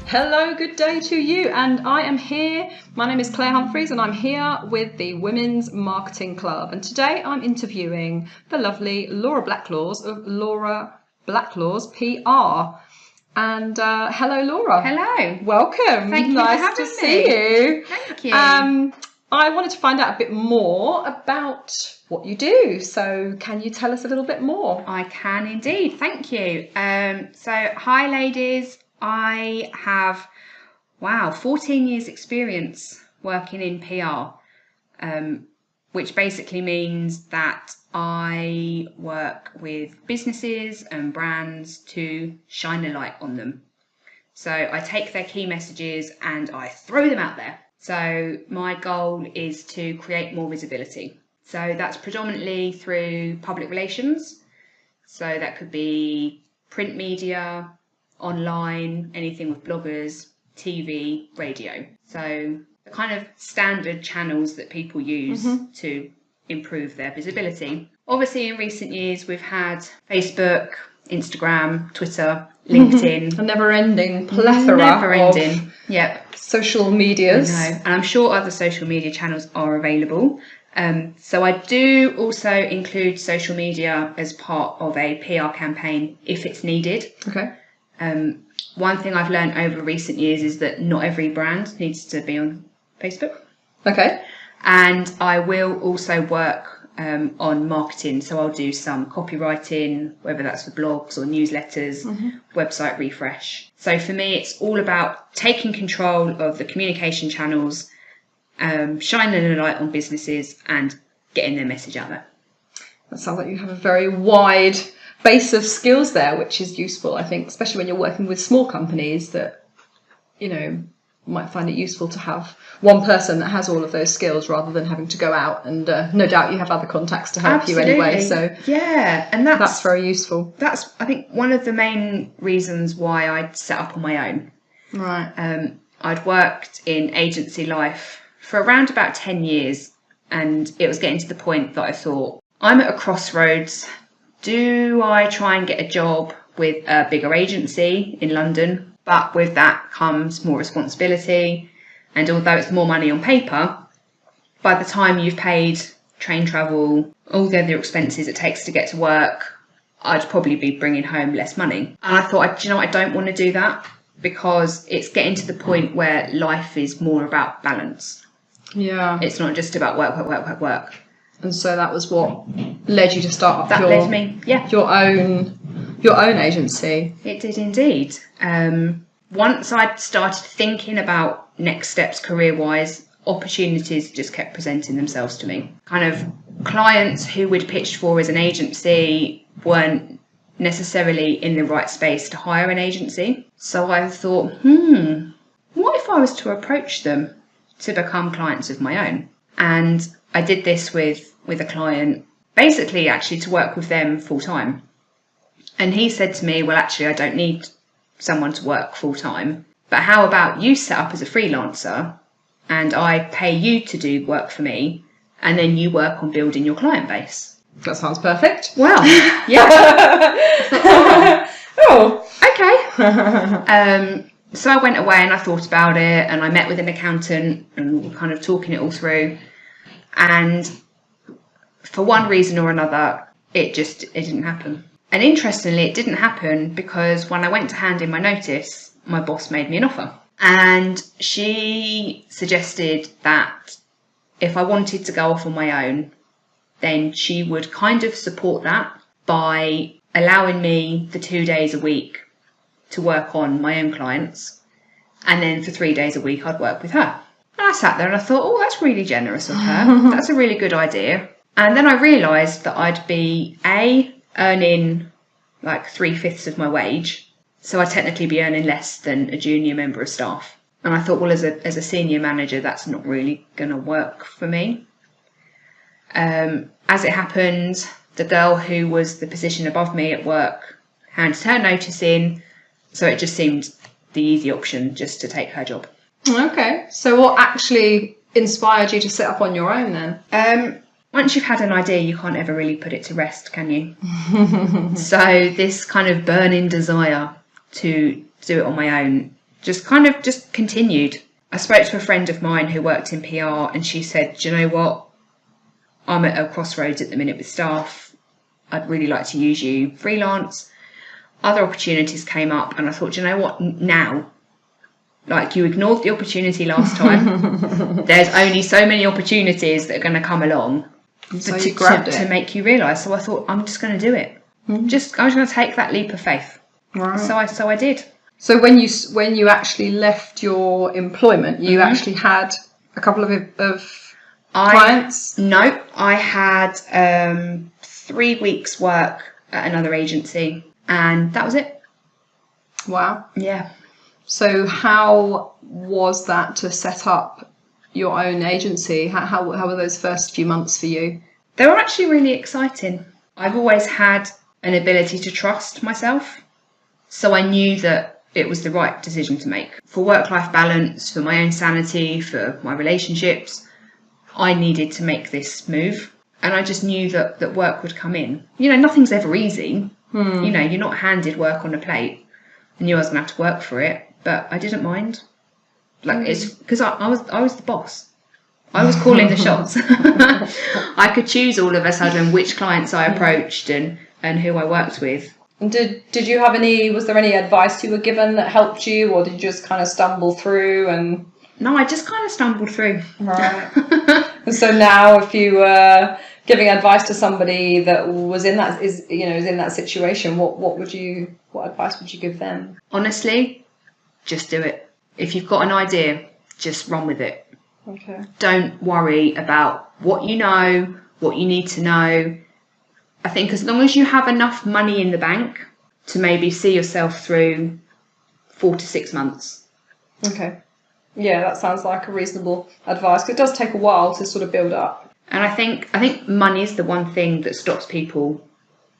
Hello, good day to you, and I am here. My name is Claire Humphreys and I'm here with the Women's Marketing Club, and today I'm interviewing the lovely Laura Blacklaws of Laura Blacklaws PR. And hello, Laura. Hello. Welcome. Thank you nice for having to see you. Thank you. I wanted to find out a bit more about what you do. So can you tell us a little bit more? I can indeed. Thank you. So hi ladies. I have 14 years experience working in PR, which basically means that I work with businesses and brands to shine a light on them. So I take their key messages and I throw them out there. So my goal is to create more visibility. So that's predominantly through public relations. So that could be print media, online, anything with bloggers, TV, radio. So the kind of standard channels that people use to improve their visibility. Obviously, in recent years, we've had Facebook, Instagram, Twitter, LinkedIn. A never-ending plethora of social medias. I know. And I'm sure other social media channels are available. So I do also include social media as part of a PR campaign if it's needed. Okay. One thing I've learned over recent years is that not every brand needs to be on Facebook. Okay. And I will also work on marketing. So I'll do some copywriting, whether that's for blogs or newsletters, website refresh. So for me, it's all about taking control of the communication channels, shining a light on businesses and getting their message out there. That sounds like you have a very wide base of skills there, which is useful, I think, especially when you're working with small companies that, might find it useful to have one person that has all of those skills rather than having to go out, and no doubt you have other contacts to help Absolutely. you anyway. So yeah, and that's very useful. That's, I think, one of the main reasons why I set up on my own. Right. I'd worked in agency life for around about 10 years, and it was getting to the point that I thought, I'm at a crossroads. Do I try and get a job with a bigger agency in London? But with that comes more responsibility. And although it's more money on paper, by the time you've paid train travel, all the other expenses it takes to get to work, I'd probably be bringing home less money. And I thought, I don't want to do that, because it's getting to the point where life is more about balance. Yeah. It's not just about work. And so that was what led you to start up your own agency. It did indeed. Once I'd started thinking about next steps career-wise, opportunities just kept presenting themselves to me. Kind of clients who we'd pitched for as an agency weren't necessarily in the right space to hire an agency. So I thought, what if I was to approach them to become clients of my own? And I did this with a client, basically actually to work with them full time. And he said to me, well, actually, I don't need someone to work full time, but how about you set up as a freelancer and I pay you to do work for me, and then you work on building your client base? That sounds perfect. Well, yeah. Okay. So I went away and I thought about it, and I met with an accountant and we were kind of talking it all through. And for one reason or another, it didn't happen. And interestingly, it didn't happen because when I went to hand in my notice, my boss made me an offer. And she suggested that if I wanted to go off on my own, then she would kind of support that by allowing me the 2 days a week to work on my own clients. And then for 3 days a week, I'd work with her. And I sat there and I thought, oh, that's really generous of her. That's a really good idea. And then I realised that I'd be, earning like 3/5 of my wage. So I'd technically be earning less than a junior member of staff. And I thought, well, as a senior manager, that's not really going to work for me. As it happened, the girl who was the position above me at work handed her notice in. So it just seemed the easy option just to take her job. Okay. So what actually inspired you to set up on your own then? Once you've had an idea, you can't ever really put it to rest, can you? So this kind of burning desire to do it on my own just kind of just continued. I spoke to a friend of mine who worked in PR, and she said, do you know what? I'm at a crossroads at the minute with staff. I'd really like to use you freelance. Other opportunities came up, and I thought, do you know what? Now, like, you ignored the opportunity last time. There's only so many opportunities that are going to come along so you grabbed it to make you realise. So I thought, I'm just going to do it. I was going to take that leap of faith. Right. So I did. So when you actually left your employment, you actually had a couple of clients? No, I had 3 weeks work at another agency, and that was it. Wow. Yeah. So how was that to set up your own agency? How were those first few months for you? They were actually really exciting. I've always had an ability to trust myself, so I knew that it was the right decision to make. For work-life balance, for my own sanity, for my relationships, I needed to make this move, and I just knew that work would come in. You know, nothing's ever easy. You know, you're not handed work on a plate. I knew I was going to have to work for it, but I didn't mind. Like, it's because I was the boss. I was calling the shots. I could choose all of a sudden which clients I approached and who I worked with. And did you have was there any advice you were given that helped you, or did you just kind of stumble through? And no, I just kind of stumbled through. Right. And so now, if you were giving advice to somebody that was in that situation, what advice would you give them? Honestly, just do it. If you've got an idea, just run with it. Okay. Don't worry about what you know, what you need to know. I think as long as you have enough money in the bank to maybe see yourself through 4 to 6 months. Okay. Yeah, that sounds like a reasonable advice, because it does take a while to sort of build up. And I think money is the one thing that stops people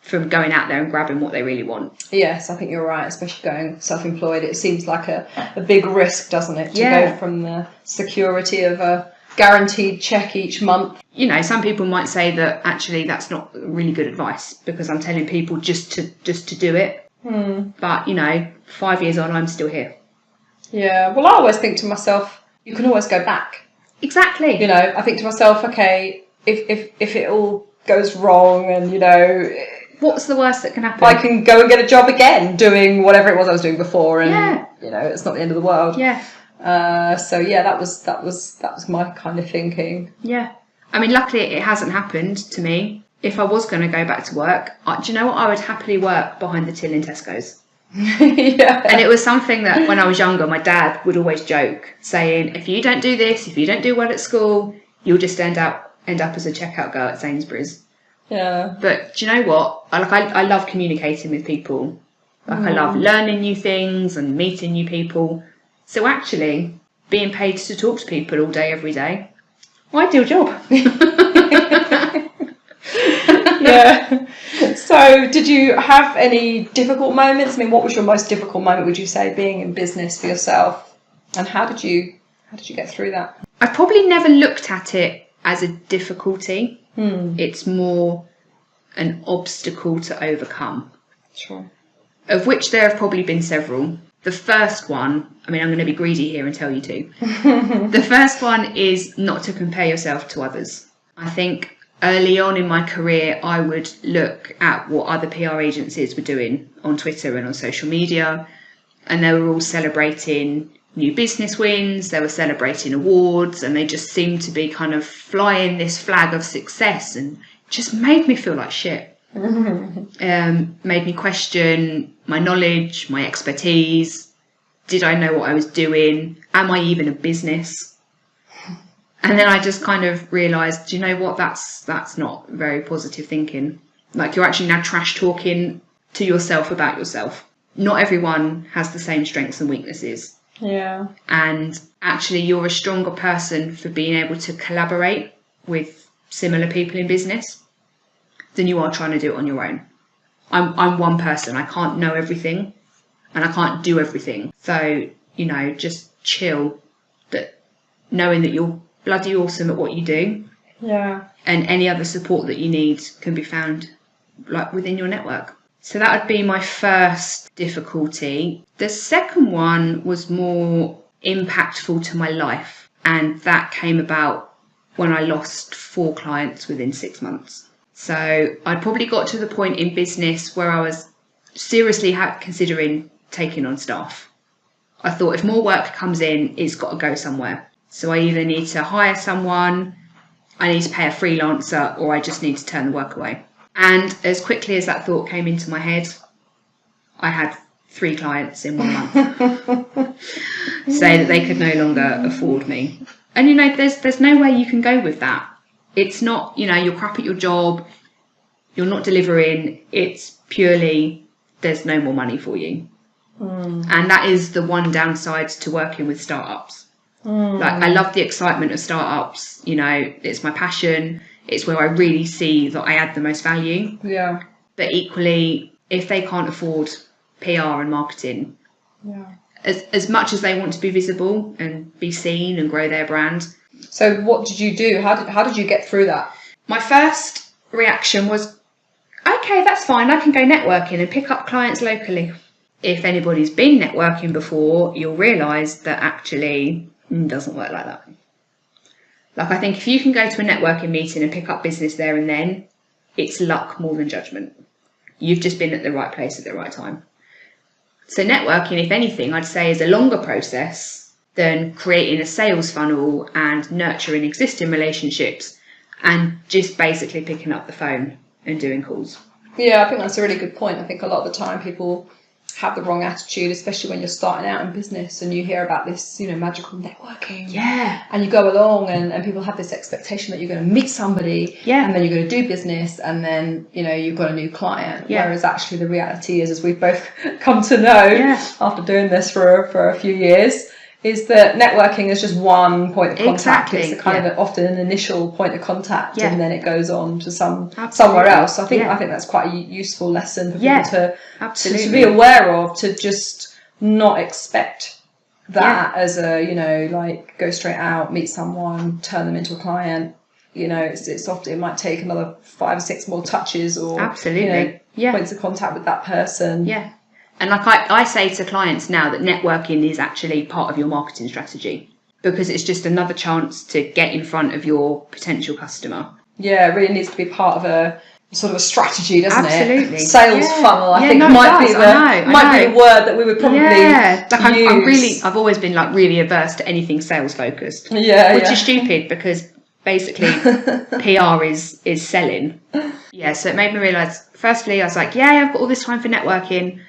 from going out there and grabbing what they really want. Yes, I think you're right, especially going self-employed. It seems like a big risk, doesn't it, to go from the security of a guaranteed check each month. You know, some people might say that actually that's not really good advice, because I'm telling people just to do it. But, you know, 5 years on, I'm still here. Yeah, well, I always think to myself, you can always go back. Exactly. You know, I think to myself, okay, if it all goes wrong and, you know, what's the worst that can happen? I can go and get a job again doing whatever it was I was doing before, and you know, it's not the end of the world. Yeah. So yeah, that was my kind of thinking. Yeah. I mean, luckily it hasn't happened to me. If I was going to go back to work, do you know what? I would happily work behind the till in Tesco's. Yeah. And it was something that when I was younger, my dad would always joke, saying, if you don't do this, if you don't do well at school, you'll just end up as a checkout girl at Sainsbury's. Yeah. But do you know what? I love communicating with people. Like, I love learning new things and meeting new people. So actually, being paid to talk to people all day, every day, ideal job. Yeah. So did you have any difficult moments? I mean, what was your most difficult moment, would you say, being in business for yourself? And how did you get through that? I've probably never looked at it as a difficulty. It's more an obstacle to overcome. Sure. Of which there have probably been several. The first one, I mean, I'm going to be greedy here and tell you two. The first one is not to compare yourself to others. I think early on in my career, I would look at what other PR agencies were doing on Twitter and on social media, and they were all celebrating new business wins, they were celebrating awards, and they just seemed to be kind of flying this flag of success, and just made me feel like shit. Made me question my knowledge, my expertise. Did I know what I was doing? Am I even a business? And then I just kind of realised, do you know what, that's not very positive thinking. Like, you're actually now trash talking to yourself about yourself. Not everyone has the same strengths and weaknesses. Yeah. And actually, you're a stronger person for being able to collaborate with similar people in business than you are trying to do it on your own. I'm one person. I can't know everything and I can't do everything. So, you know, just chill. That knowing that you're bloody awesome at what you do. Yeah. And any other support that you need can be found like within your network. So that would be my first difficulty. The second one was more impactful to my life, and that came about when I lost 4 clients within 6 months. So I probably got to the point in business where I was seriously considering taking on staff. I thought if more work comes in, it's got to go somewhere. So I either need to hire someone, I need to pay a freelancer, or I just need to turn the work away. And as quickly as that thought came into my head, I had 3 clients in 1 month say that they could no longer afford me. And, you know, there's no way you can go with that. It's not, you know, you're crap at your job, you're not delivering, it's purely there's no more money for you. And that is the one downside to working with startups. Like, I love the excitement of startups, you know, it's my passion, it's where I really see that I add the most value. Yeah. But equally, if they can't afford PR and marketing, as much as they want to be visible and be seen and grow their brand. So what did you do? How did you get through that? My first reaction was, okay, that's fine, I can go networking and pick up clients locally. If anybody's been networking before, you'll realise that actually it doesn't work like that. Like, I think if you can go to a networking meeting and pick up business there and then, it's luck more than judgment. You've just been at the right place at the right time. So networking, if anything, I'd say is a longer process than creating a sales funnel and nurturing existing relationships and just basically picking up the phone and doing calls. Yeah, I think that's a really good point. I think a lot of the time people have the wrong attitude, especially when you're starting out in business and you hear about this, you know, magical networking. Yeah. And you go along and people have this expectation that you're going to meet somebody and then you're going to do business and then, you know, you've got a new client. Yeah. Whereas actually the reality is, as we've both come to know after doing this for a few years, is that networking is just one point of contact. Exactly. It's a kind of often an initial point of contact and then it goes on to somewhere else. So I think that's quite a useful lesson for people to be aware of, to just not expect that as a, you know, like go straight out, meet someone, turn them into a client. You know, it's often, it might take another 5 or 6 more touches or you know, points of contact with that person. Yeah. And like I say to clients now that networking is actually part of your marketing strategy, because it's just another chance to get in front of your potential customer. Yeah, it really needs to be part of a sort of a strategy, doesn't it? Absolutely. Sales funnel, I think might be the word that we would probably use. I've always been like really averse to anything sales focused. Which is stupid, because basically PR is selling. Yeah, so it made me realise, firstly, I was like, I've got all this time for networking.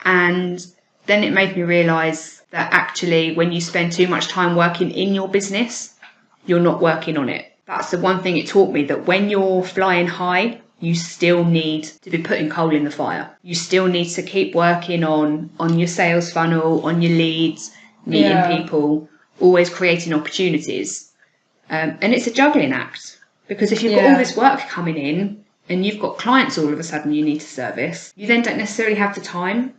And then it made me realise that actually when you spend too much time working in your business, you're not working on it. That's the one thing it taught me, that when you're flying high, you still need to be putting coal in the fire. You still need to keep working on your sales funnel, on your leads, meeting people, always creating opportunities. And it's a juggling act, because if you've got all this work coming in and you've got clients all of a sudden you need to service, you then don't necessarily have the time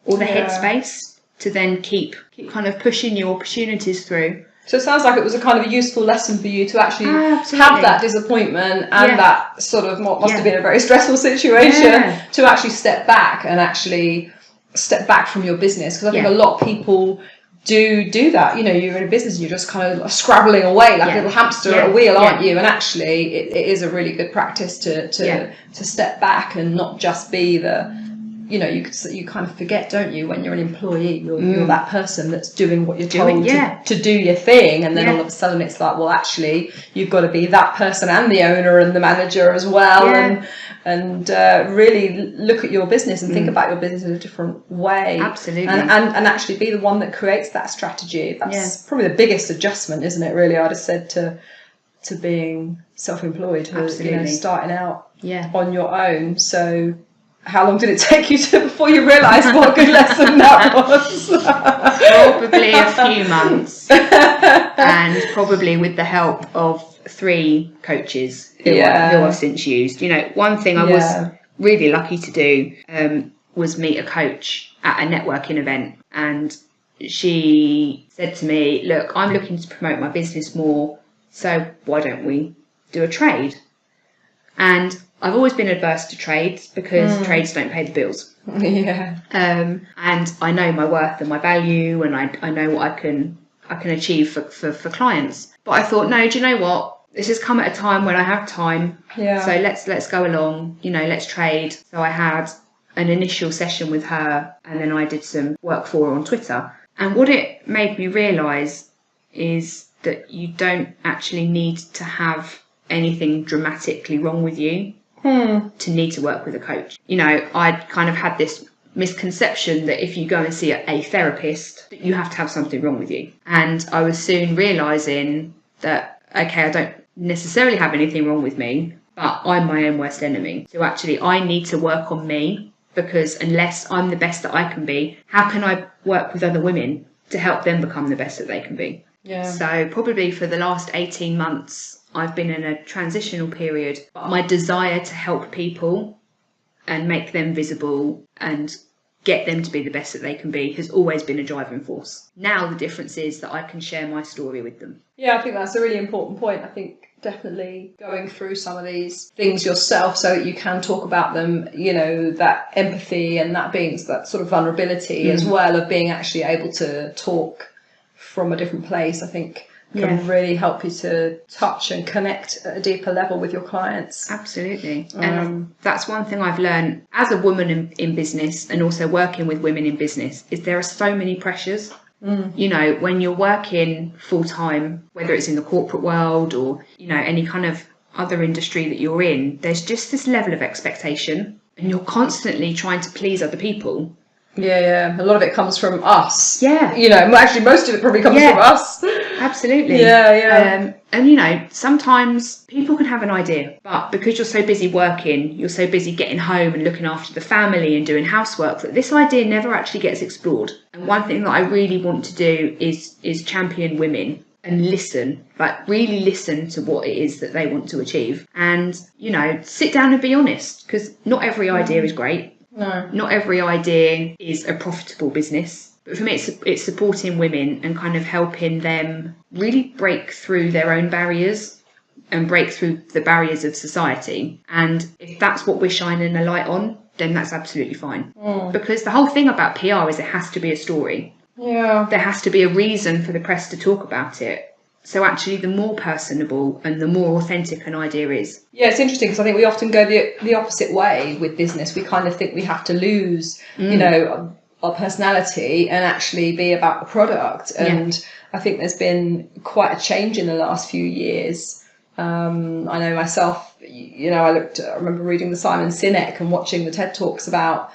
or the headspace to then keep kind of pushing your opportunities through. So it sounds like it was a kind of a useful lesson for you to actually have that disappointment and that sort of what must have been a very stressful situation to actually step back from your business. Because I think a lot of people do that. You know, you're in a business and you're just kind of scrabbling away like a little hamster at a wheel, aren't you? And actually it is a really good practice to step back and not just be the, you know, you kind of forget, don't you, when you're an employee, you're that person that's doing what you're told to do your thing, and then all of a sudden it's like, well, actually you've got to be that person and the owner and the manager as well, and really look at your business and think about your business in a different way. Absolutely. And actually be the one that creates that strategy. That's probably the biggest adjustment, isn't it, really, I'd have said, to being self-employed, you know, starting out on your own. So how long did it take you before you realised what a good lesson that was? Probably a few months, and probably with the help of 3 coaches who I've since used. You know, one thing I was really lucky to do was meet a coach at a networking event, and she said to me, look, I'm looking to promote my business more, so why don't we do a trade? And I've always been adverse to trades because trades don't pay the bills. Yeah. And I know my worth and my value, and I know what I can achieve for clients. But I thought, no, do you know what? This has come at a time when I have time. Yeah. So let's go along, let's trade. So I had an initial session with her, and then I did some work for her on Twitter. And what it made me realise is that you don't actually need to have anything dramatically wrong with you to need to work with a coach. I'd kind of had this misconception that if you go and see a therapist, that you have to have something wrong with you. And I was soon realising that, okay, I don't necessarily have anything wrong with me, but I'm my own worst enemy. So actually I need to work on me, because unless I'm the best that I can be, how can I work with other women to help them become the best that they can be? Yeah. So probably for the last 18 months, I've been in a transitional period, but my desire to help people and make them visible and get them to be the best that they can be has always been a driving force. Now the difference is that I can share my story with them. Yeah, I think that's a really important point. I think definitely going through some of these things yourself so that you can talk about them, that empathy and that being that sort of vulnerability as well, of being actually able to talk from a different place, I think can really help you to touch and connect at a deeper level with your clients. Absolutely. And that's one thing I've learned as a woman in business, and also working with women in business, is there are so many pressures. When you're working full time, whether it's in the corporate world or, any kind of other industry that you're in, there's just this level of expectation, and you're constantly trying to please other people. Yeah. A lot of it comes from us. Yeah. Actually most of it probably comes from us. Absolutely. Yeah. And sometimes people can have an idea, but because you're so busy working, you're so busy getting home and looking after the family and doing housework, that this idea never actually gets explored. And one thing that I really want to do is champion women and listen, really listen to what it is that they want to achieve. And, sit down and be honest, because not every idea is great. No. Not every idea is a profitable business. But for me, it's supporting women and kind of helping them really break through their own barriers and break through the barriers of society. And if that's what we're shining a light on, then that's absolutely fine. Because the whole thing about PR is it has to be a story. Yeah. There has to be a reason for the press to talk about it. So actually, the more personable and the more authentic an idea is. Yeah, it's interesting because I think we often go the opposite way with business. We kind of think we have to lose, our personality and actually be about the product. And I think there's been quite a change in the last few years. I know myself, I remember reading the Simon Sinek and watching the TED Talks about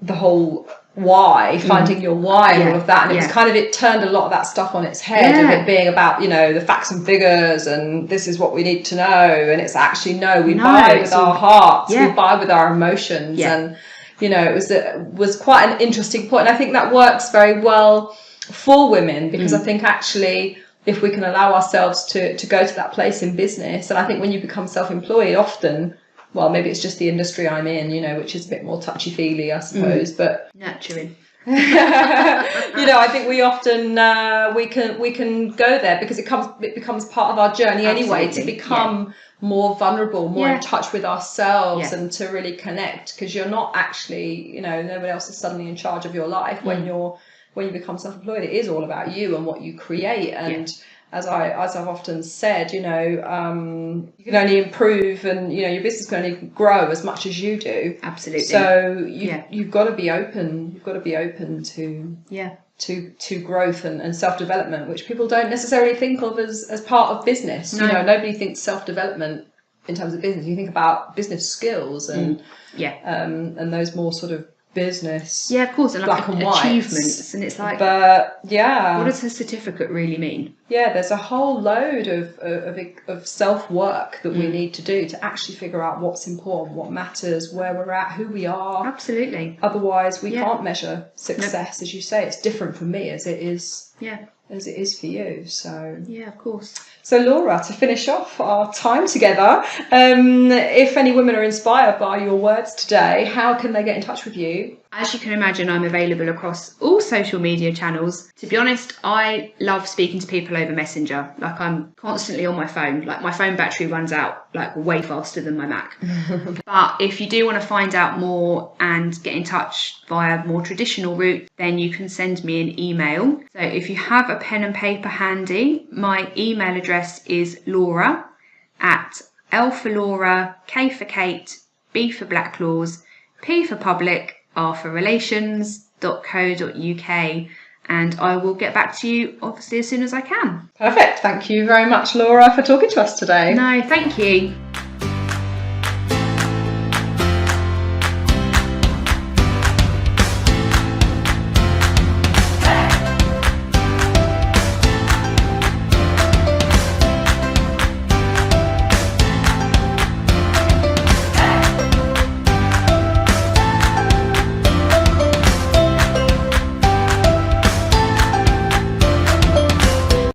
the whole why, finding your why and all of that. And it was kind of, it turned a lot of that stuff on its head of it being about, the facts and figures and this is what we need to know. And it's actually, we buy with our hearts, we buy with our emotions. And, it was quite an interesting point. And I think that works very well for women because I think actually if we can allow ourselves to go to that place in business, and I think when you become self-employed often, well, maybe it's just the industry I'm in, which is a bit more touchy-feely, I suppose, but nurturing. I think we often we can go there because it becomes part of our journey anyway to become more vulnerable, more in touch with ourselves and to really connect, because you're not actually, no one else is suddenly in charge of your life when you become self-employed. It is all about you and what you create. And as I've often said, you can only improve and, your business can only grow as much as you do. Absolutely. So you've got to be open. You've got to be open to growth and self-development, which people don't necessarily think of as part of business. No. Nobody thinks self-development in terms of business. You think about business skills and those more sort of business, of course, and black and white achievements, and it's like, but what does a certificate really mean? There's a whole load of self-work that we need to do to actually figure out what's important, what matters, where we're at, who we are. Absolutely. Otherwise we can't measure success. As you say, it's different for me as it is for you. So of course. So Laura, to finish off our time together, if any women are inspired by your words today, how can they get in touch with you? As you can imagine, I'm available across all social media channels. To be honest, I love speaking to people over Messenger. Like, I'm constantly on my phone. Like, my phone battery runs out like way faster than my Mac. But if you do want to find out more and get in touch via more traditional route, then you can send me an email. So if you have a pen and paper handy, my email address is Laura@L for Laura, K for Kate, B for Blacklaws, P for Public, R for relations.co.uk, and I will get back to you obviously as soon as I can. Perfect. Thank you very much, Laura, for talking to us today. No, thank you.